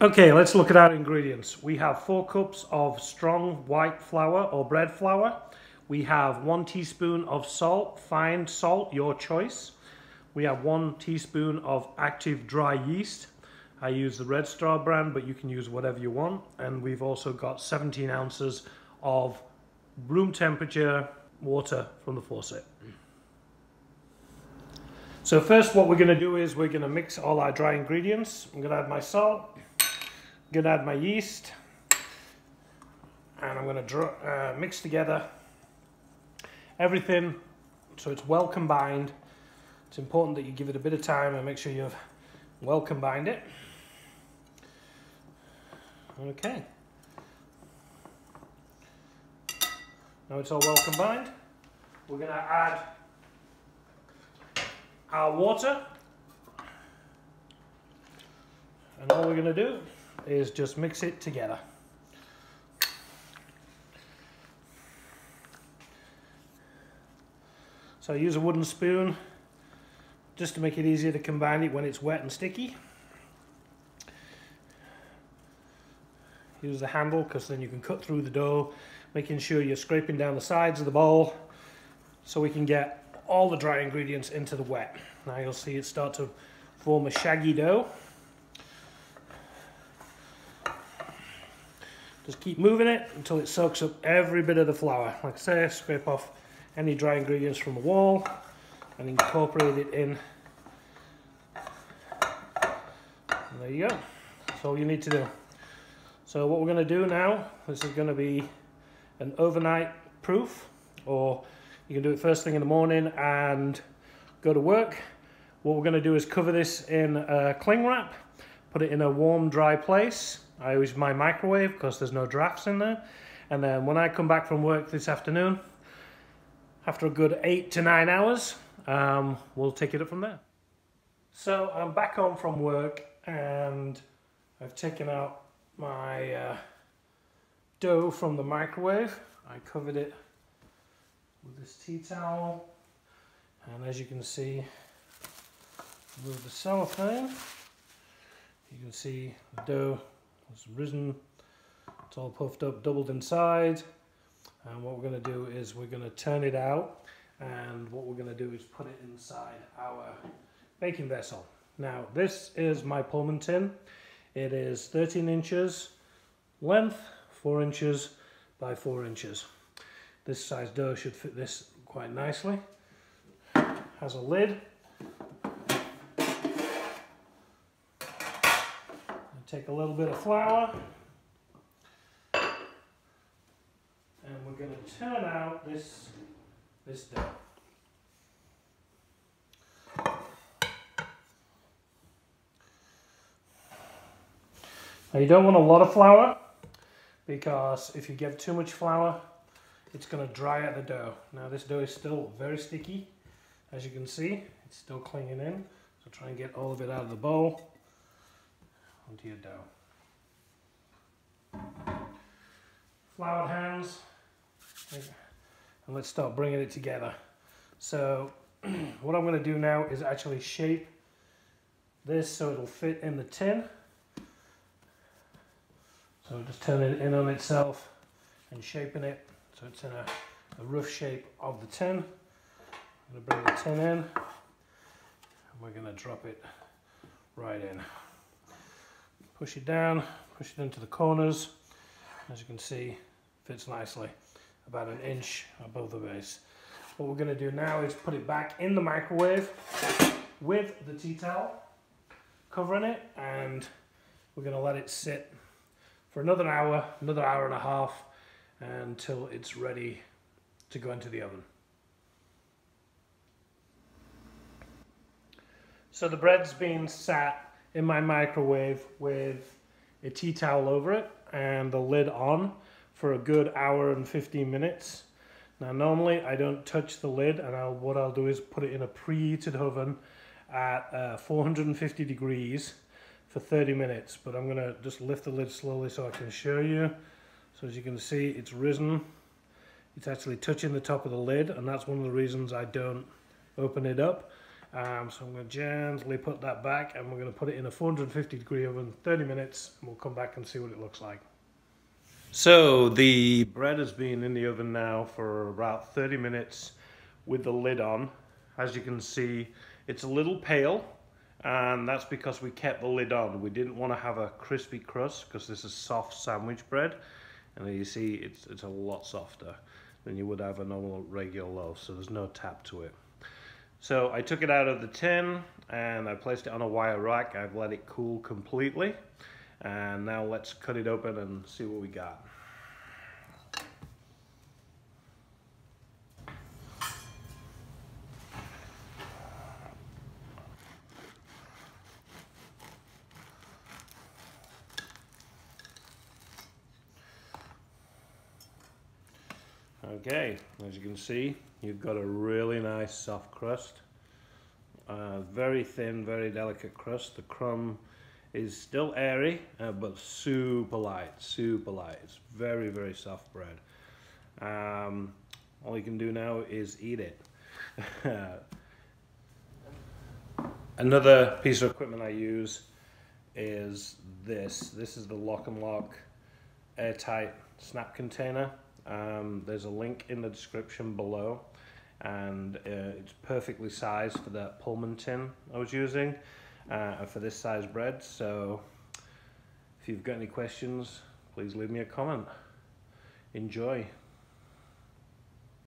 Okay, let's look at our ingredients. We have 4 cups of strong white flour or bread flour. We have 1 teaspoon of salt, fine salt, your choice. We have 1 teaspoon of active dry yeast. I use the Red Star brand, but you can use whatever you want. And we've also got 17 ounces of room temperature water from the faucet. So first what we're going to do is we're going to mix all our dry ingredients. I'm going to add my salt. I'm going to add my yeast, and I'm going to mix together everything so it's well combined. It's important that you give it a bit of time and make sure you've well combined it. Okay. Now it's all well combined. We're going to add our water, and all we're going to do is just mix it together. So I use a wooden spoon just to make it easier to combine it when it's wet and sticky. Use the handle because then you can cut through the dough, making sure you're scraping down the sides of the bowl so we can get all the dry ingredients into the wet. Now you'll see it start to form a shaggy dough. Just keep moving it until it soaks up every bit of the flour. Like I say, scrape off any dry ingredients from the wall and incorporate it in. And there you go. That's all you need to do. So what we're going to do now, this is going to be an overnight proof, or you can do it first thing in the morning and go to work. What we're going to do is cover this in a cling wrap, put it in a warm, dry place. I use my microwave because there's no drafts in there. And then when I come back from work this afternoon, after a good 8 to 9 hours, we'll take it up from there. So I'm back home from work and I've taken out my dough from the microwave. I covered it with this tea towel, and as you can see, remove the cellophane. You can see the dough has risen, it's all puffed up, doubled inside, and what we're going to do is we're going to turn it out, and what we're going to do is put it inside our baking vessel. Now this is my Pullman tin. It is 13 inches length, 4 inches by 4 inches. This size dough should fit this quite nicely. Has a lid. Take a little bit of flour, and we're going to turn out this dough. Now you don't want a lot of flour, because if you give too much flour, it's going to dry out the dough. Now this dough is still very sticky, as you can see, it's still clinging in, so try and get all of it out of the bowl onto your dough. Floured hands, and let's start bringing it together. So what I'm going to do now is actually shape this so it'll fit in the tin. So just turning it in on itself and shaping it so it's in a rough shape of the tin. I'm going to bring the tin in and we're going to drop it right in. Push it down, push it into the corners. As you can see, fits nicely, about 1 inch above the base. What we're going to do now is put it back in the microwave with the tea towel covering it, and we're going to let it sit for another hour and a half until it's ready to go into the oven. So the bread's been sat in my microwave with a tea towel over it and the lid on for a good hour and 15 minutes. Now normally I don't touch the lid, and what I'll do is put it in a preheated oven at 450 degrees for 30 minutes, but I'm gonna just lift the lid slowly so I can show you. So as you can see, it's risen. It's actually touching the top of the lid, and that's one of the reasons I don't open it up. So I'm going to gently put that back, and we're going to put it in a 450-degree oven, 30 minutes, and we'll come back and see what it looks like. So the bread has been in the oven now for about 30 minutes with the lid on. As you can see, it's a little pale, and that's because we kept the lid on. We didn't want to have a crispy crust because this is soft sandwich bread, and you see it's a lot softer than you would have a normal regular loaf, so there's no tap to it. So I took it out of the tin and I placed it on a wire rack. I've let it cool completely, and now let's cut it open and see what we got. Okay, as you can see, you've got a really nice soft crust. Very thin, very delicate crust. The crumb is still airy, but super light, super light. It's very, very soft bread. All you can do now is eat it. Another piece of equipment I use is this. This is the Lock and Lock airtight snap container. There's a link in the description below, and it's perfectly sized for that Pullman tin I was using for this size bread. So if you've got any questions, please leave me a comment. Enjoy.